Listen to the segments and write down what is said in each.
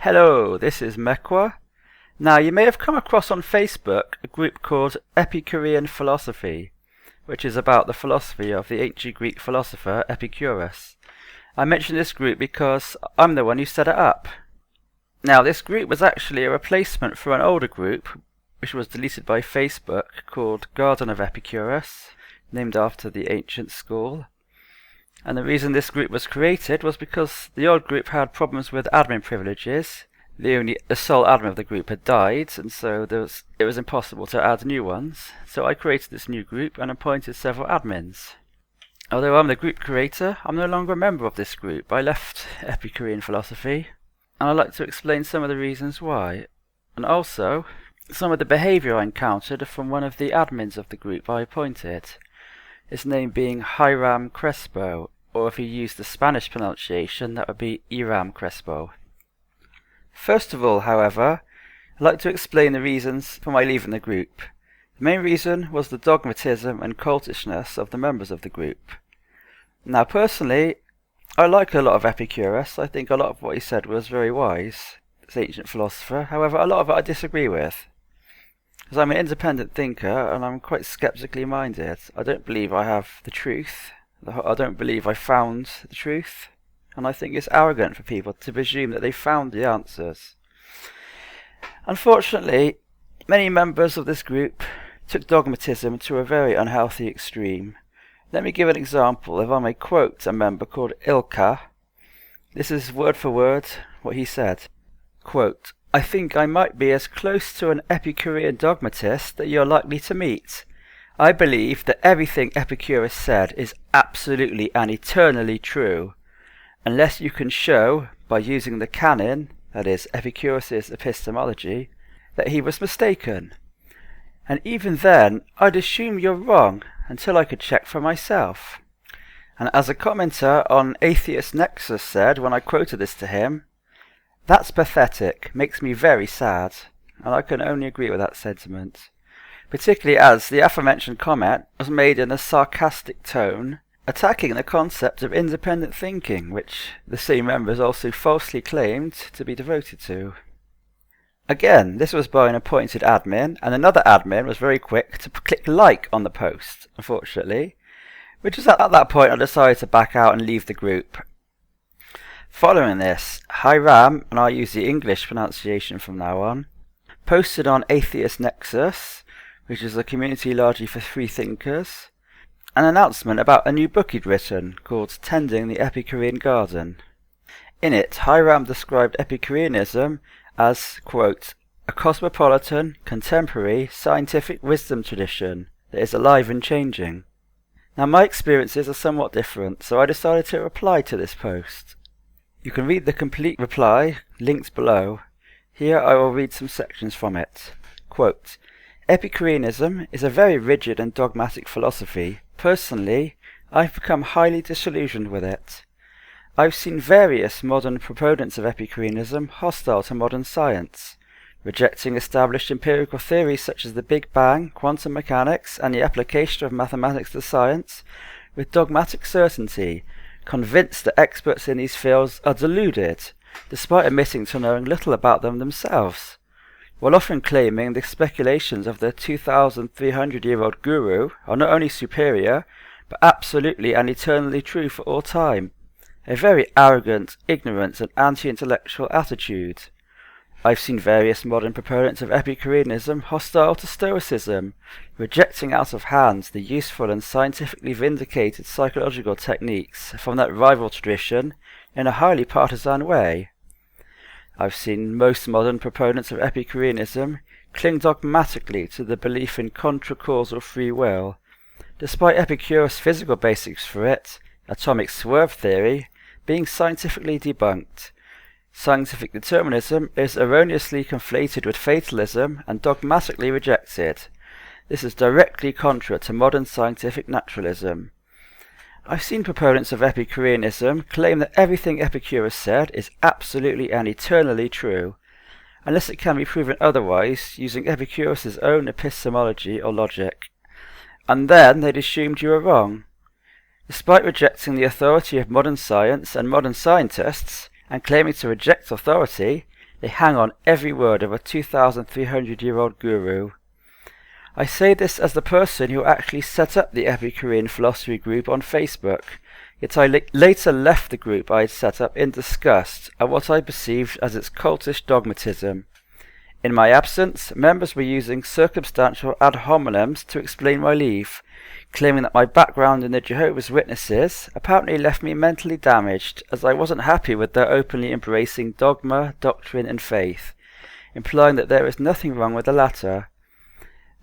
Hello, this is Mekwa. Now, you may have come across on Facebook a group called Epicurean Philosophy, which is about the philosophy of the ancient Greek philosopher Epicurus. I mention this group because I'm the one who set it up. Now, this group was actually a replacement for an older group, which was deleted by Facebook, called Garden of Epicurus, named after the ancient school. And the reason this group was created was because the old group had problems with admin privileges. The sole admin of the group had died, and so it was impossible to add new ones. So I created this new group and appointed several admins. Although I'm the group creator, I'm no longer a member of this group. I left Epicurean philosophy, and I'd like to explain some of the reasons why, and also some of the behaviour I encountered from one of the admins of the group I appointed. His name being Hiram Crespo, or if you use the Spanish pronunciation, that would be Hiram Crespo. First of all, however, I'd like to explain the reasons for my leaving the group. The main reason was the dogmatism and cultishness of the members of the group. Now, personally, I like a lot of Epicurus. I think a lot of what he said was very wise, this ancient philosopher. However, a lot of it I disagree with, because I'm an independent thinker and I'm quite sceptically minded. I don't believe I have the truth. I don't believe I found the truth. And I think it's arrogant for people to presume that they found the answers. Unfortunately, many members of this group took dogmatism to a very unhealthy extreme. Let me give an example, if I may quote a member called Ilka. This is word for word what he said. Quote, "I think I might be as close to an Epicurean dogmatist that you're likely to meet. I believe that everything Epicurus said is absolutely and eternally true, unless you can show, by using the canon, that is, Epicurus's epistemology, that he was mistaken. And even then, I'd assume you're wrong until I could check for myself." And as a commenter on Atheist Nexus said when I quoted this to him, "That's pathetic, makes me very sad." And I can only agree with that sentiment, particularly as the aforementioned comment was made in a sarcastic tone, attacking the concept of independent thinking, which the same members also falsely claimed to be devoted to. Again, this was by an appointed admin, and another admin was very quick to click like on the post, unfortunately, which is at that point I decided to back out and leave the group. Following this, Hiram, and I'll use the English pronunciation from now on, posted on Atheist Nexus, which is a community largely for free thinkers, an announcement about a new book he'd written called Tending the Epicurean Garden. In it, Hiram described Epicureanism as, quote, "a cosmopolitan, contemporary, scientific wisdom tradition that is alive and changing." Now, my experiences are somewhat different, so I decided to reply to this post. You can read the complete reply, linked below. Here I will read some sections from it. Quote, "Epicureanism is a very rigid and dogmatic philosophy. Personally, I've become highly disillusioned with it. I've seen various modern proponents of Epicureanism hostile to modern science, rejecting established empirical theories such as the Big Bang, quantum mechanics, and the application of mathematics to science with dogmatic certainty, convinced that experts in these fields are deluded, despite admitting to knowing little about them themselves, while often claiming the speculations of the 2,300-year-old guru are not only superior, but absolutely and eternally true for all time. A very arrogant, ignorant, and anti-intellectual attitude. I've seen various modern proponents of Epicureanism hostile to Stoicism, rejecting out of hand the useful and scientifically vindicated psychological techniques from that rival tradition in a highly partisan way. I've seen most modern proponents of Epicureanism cling dogmatically to the belief in contra-causal free will, despite Epicurus' physical basics for it, atomic swerve theory, being scientifically debunked. Scientific determinism is erroneously conflated with fatalism and dogmatically rejected. This is directly contrary to modern scientific naturalism. I've seen proponents of Epicureanism claim that everything Epicurus said is absolutely and eternally true, unless it can be proven otherwise using Epicurus' own epistemology or logic. And then they'd assumed you were wrong. Despite rejecting the authority of modern science and modern scientists, and claiming to reject authority, They hang on every word of a 2,300-year-old guru. I say this as the person who actually set up the Epicurean philosophy group on Facebook, yet I later left the group I had set up in disgust at what I perceived as its cultish dogmatism. In my absence, members were using circumstantial ad hominems to explain my leave, claiming that my background in the Jehovah's Witnesses apparently left me mentally damaged, as I wasn't happy with their openly embracing dogma, doctrine and faith, implying that there is nothing wrong with the latter.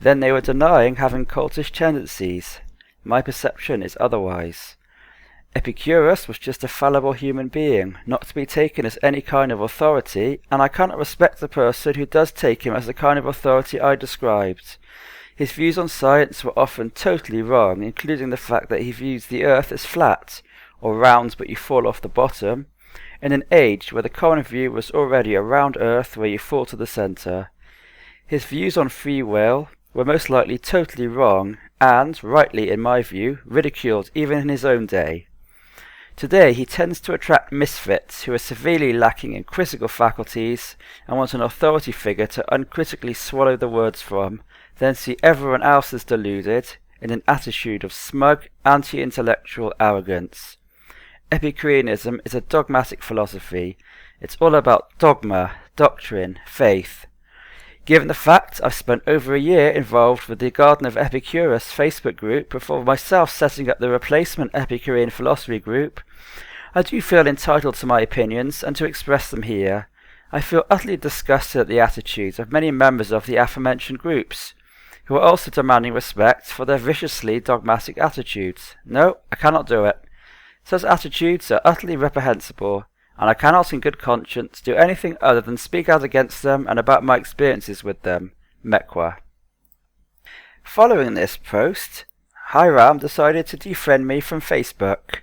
Then they were denying having cultish tendencies. My perception is otherwise. Epicurus was just a fallible human being, not to be taken as any kind of authority, and I cannot respect the person who does take him as the kind of authority I described. His views on science were often totally wrong, including the fact that he views the earth as flat, or round but you fall off the bottom, in an age where the common view was already a round earth where you fall to the centre. His views on free will were most likely totally wrong, and, rightly in my view, ridiculed even in his own day. Today he tends to attract misfits who are severely lacking in critical faculties and want an authority figure to uncritically swallow the words from, then see everyone else as deluded, in an attitude of smug, anti-intellectual arrogance. Epicureanism is a dogmatic philosophy. It's all about dogma, doctrine, faith. Given the fact I've spent over a year involved with the Garden of Epicurus Facebook group before myself setting up the replacement Epicurean philosophy group, I do feel entitled to my opinions and to express them here. I feel utterly disgusted at the attitudes of many members of the aforementioned groups, who are also demanding respect for their viciously dogmatic attitudes. No, I cannot do it. Such attitudes are utterly reprehensible, and I cannot in good conscience do anything other than speak out against them and about my experiences with them. Mequa. Following this post, Hiram decided to defriend me from Facebook,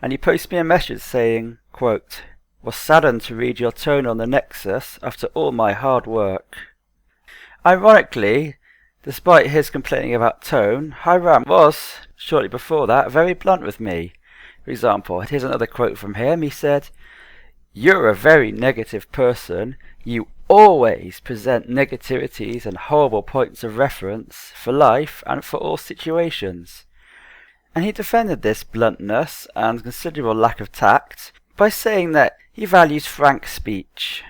and he posted me a message saying, quote, "Was saddened to read your tone on the Nexus after all my hard work." Ironically, despite his complaining about tone, Hiram was, shortly before that, very blunt with me. For example, here's another quote from him. He said, "You're a very negative person. You always present negativities and horrible points of reference for life and for all situations." And he defended this bluntness and considerable lack of tact by saying that he values frank speech,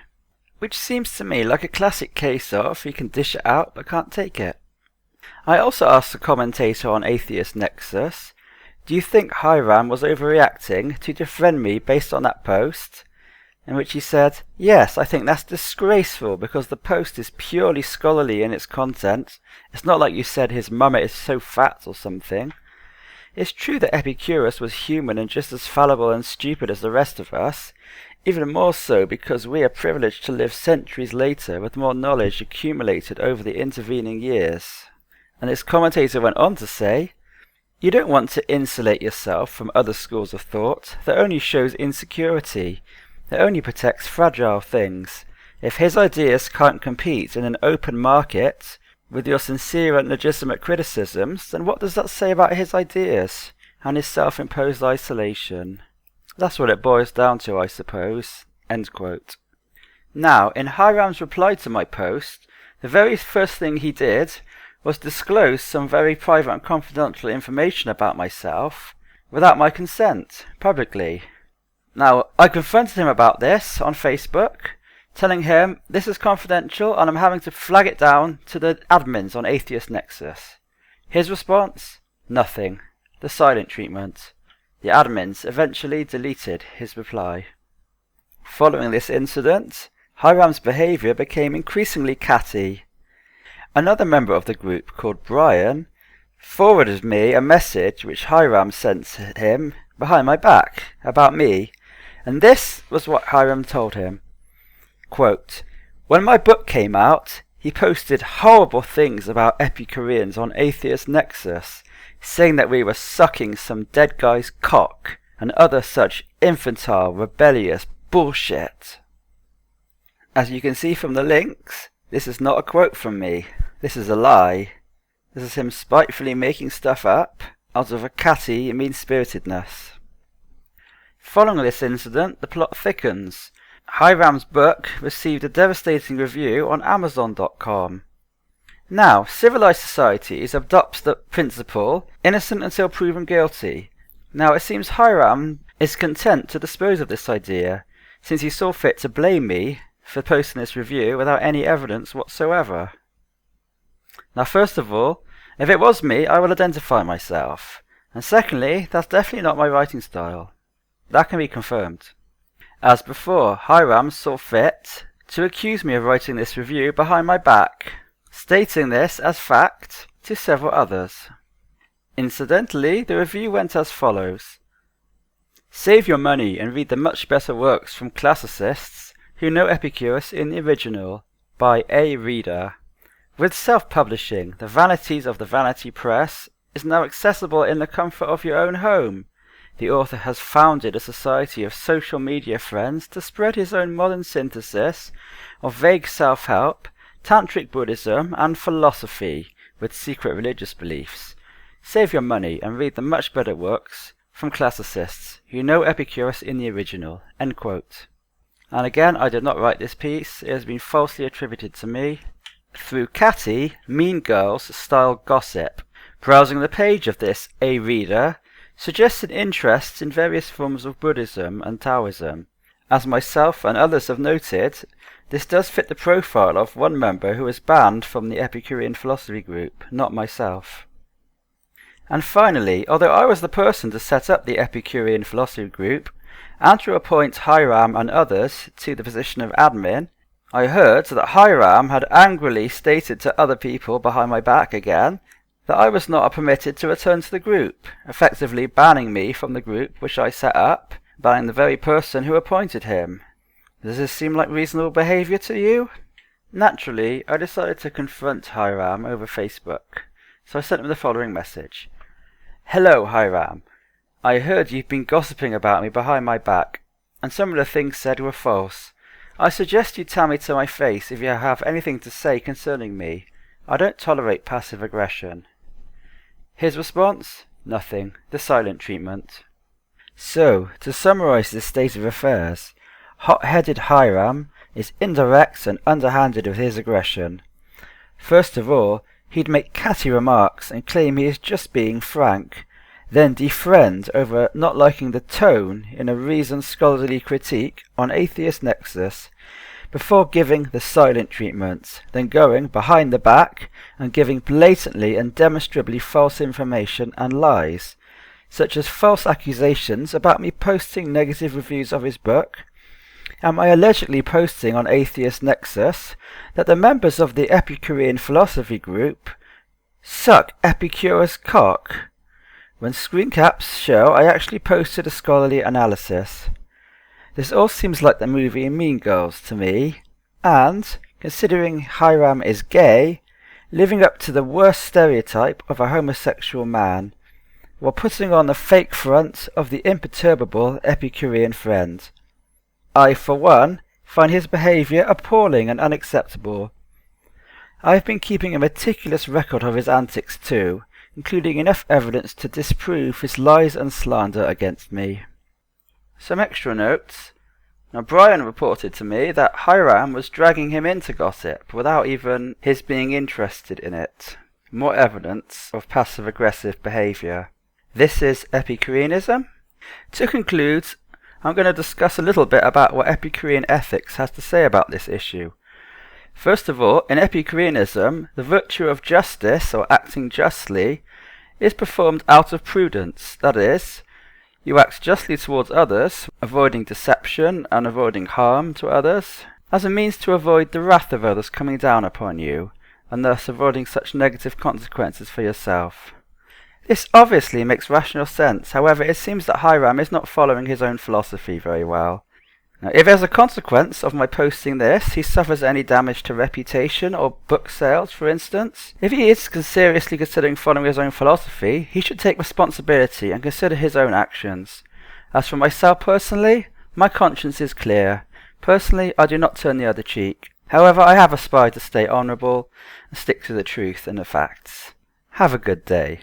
which seems to me like a classic case of you can dish it out but can't take it. I also asked the commentator on Atheist Nexus, do you think Hiram was overreacting to defriend me based on that post? In which he said, yes, I think that's disgraceful because the post is purely scholarly in its content. It's not like you said his mama is so fat or something. It's true that Epicurus was human and just as fallible and stupid as the rest of us, even more so because we are privileged to live centuries later with more knowledge accumulated over the intervening years. And this commentator went on to say, you don't want to insulate yourself from other schools of thought. That only shows insecurity. That only protects fragile things. If his ideas can't compete in an open market with your sincere and legitimate criticisms, then what does that say about his ideas and his self-imposed isolation? That's what it boils down to, I suppose. End quote. Now, in Hiram's reply to my post, the very first thing he did was disclose some very private and confidential information about myself without my consent, publicly. Now, I confronted him about this on Facebook, telling him this is confidential and I'm having to flag it down to the admins on Atheist Nexus. His response? Nothing. The silent treatment. The admins eventually deleted his reply. Following this incident, Hiram's behaviour became increasingly catty. Another member of the group, called Brian, forwarded me a message which Hiram sent him behind my back about me, and this was what Hiram told him. Quote, when my book came out, he posted horrible things about Epicureans on Atheist Nexus, saying that we were sucking some dead guy's cock and other such infantile, rebellious bullshit. As you can see from the links, this is not a quote from me. This is a lie. This is him spitefully making stuff up out of a catty mean-spiritedness. Following this incident, the plot thickens. Hiram's book received a devastating review on Amazon.com. Now, civilized societies adopt the principle, innocent until proven guilty. Now, it seems Hiram is content to dispose of this idea, since he saw fit to blame me for posting this review without any evidence whatsoever. Now, first of all, if it was me, I will identify myself. And secondly, that's definitely not my writing style. That can be confirmed. As before, Hiram saw fit to accuse me of writing this review behind my back, stating this as fact to several others. Incidentally, the review went as follows. Save your money and read the much better works from classicists who know Epicurus in the original, by a reader. With self-publishing, the vanities of the vanity press is now accessible in the comfort of your own home. The author has founded a society of social media friends to spread his own modern synthesis of vague self-help, tantric Buddhism, and philosophy with secret religious beliefs. Save your money and read the much better works from classicists who know Epicurus in the original. End quote. And again, I did not write this piece. It has been falsely attributed to me through catty, mean girls style gossip. Browsing the page of this A Reader suggests an interest in various forms of Buddhism and Taoism. As myself and others have noted, this does fit the profile of one member who was banned from the Epicurean philosophy group, not myself. And finally, although I was the person to set up the Epicurean philosophy group, and to appoint Hiram and others to the position of admin, I heard that Hiram had angrily stated to other people behind my back again that I was not permitted to return to the group, effectively banning me from the group which I set up, banning the very person who appointed him. Does this seem like reasonable behaviour to you? Naturally, I decided to confront Hiram over Facebook, so I sent him the following message. Hello, Hiram. I heard you've been gossiping about me behind my back, and some of the things said were false. I suggest you tell me to my face if you have anything to say concerning me. I don't tolerate passive aggression. His response? Nothing. The silent treatment. So, to summarise this state of affairs, hot-headed Hiram is indirect and underhanded with his aggression. First of all, he'd make catty remarks and claim he is just being frank, then defriend over not liking the tone in a reasoned scholarly critique on Atheist Nexus, before giving the silent treatment, then going behind the back and giving blatantly and demonstrably false information and lies, such as false accusations about me posting negative reviews of his book, and my allegedly posting on Atheist Nexus that the members of the Epicurean philosophy group suck Epicurus' cock, when screen caps show I actually posted a scholarly analysis. This all seems like the movie Mean Girls to me, and, considering Hiram is gay, living up to the worst stereotype of a homosexual man, while putting on the fake front of the imperturbable Epicurean friend. I, for one, find his behaviour appalling and unacceptable. I have been keeping a meticulous record of his antics too, including enough evidence to disprove his lies and slander against me. Some extra notes. Now, Brian reported to me that Hiram was dragging him into gossip without even his being interested in it. More evidence of passive-aggressive behaviour. This is Epicureanism? To conclude, I'm going to discuss a little bit about what Epicurean ethics has to say about this issue. First of all, in Epicureanism, the virtue of justice, or acting justly, is performed out of prudence, that is, you act justly towards others, avoiding deception and avoiding harm to others, as a means to avoid the wrath of others coming down upon you, and thus avoiding such negative consequences for yourself. This obviously makes rational sense, however it seems that Hiram is not following his own philosophy very well. Now, if as a consequence of my posting this, he suffers any damage to reputation or book sales, for instance, if he is seriously considering following his own philosophy, he should take responsibility and consider his own actions. As for myself personally, my conscience is clear. Personally, I do not turn the other cheek. However, I have aspired to stay honourable and stick to the truth and the facts. Have a good day.